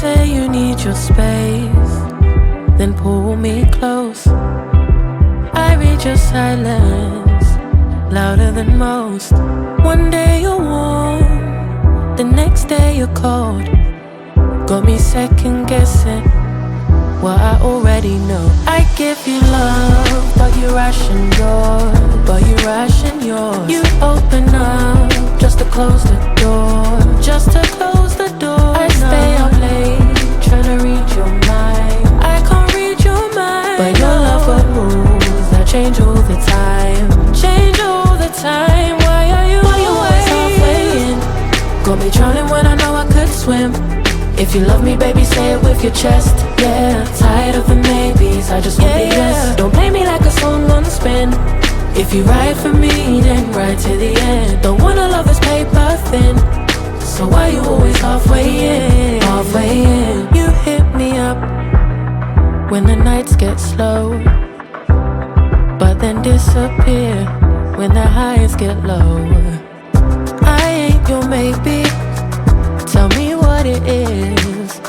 say you need your space, then pull me close. I read your silence, louder than most. One day you're warm, the next day you're cold. Got me second guessing what I already know. I give you love, but you ration yours. But you ration yours. You open up just to close the door. Just to close the door. I stay up late trying to read your mind. I can't read your mind. But your love got rules that change all the time. Change all the time. Why are you always halfway in? Got me drowning when I know I could swim. If you love me, baby, say it with your chest. Yeah, tired of the maybes, I just want the yes. Don't play me like a song on spin. If you ride for me, then ride to the end. Don't wanna love this paper thin. So why you always halfway in? Halfway in. You hit me up when the nights get slow, but then disappear when the highs get low. I ain't your maybe. Tell me what it is,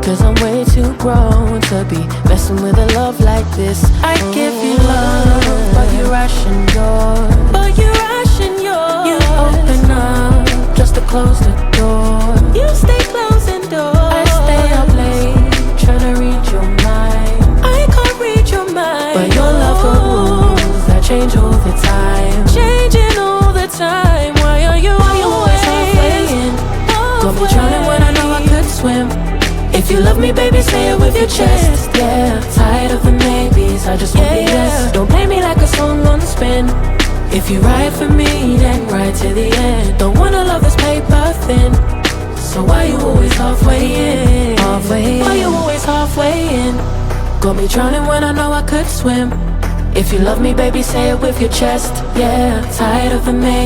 'cause I'm way too grown to be messing with a love like this. I give you love, but you ration yours. But you ration yours. You open up just to close the door. You stay closing doors. I stay up late trying to read your mind. I can't read your mind. But your love got rules that change all the time. Changing all the time. Why are you always halfway in? Got me drowning when I know I could swim. If you love me, baby, say it with your chest. Yeah, tired of the maybes, I just want the yes. Don't play me like a song on spin. If you ride for me, then ride to the end. Don't wanna love this paper thin. So why you always halfway in? Halfway in. Why you always halfway in? Got me drowning when I know I could swim. If you love me, baby, say it with your chest. Yeah, tired of the maybes.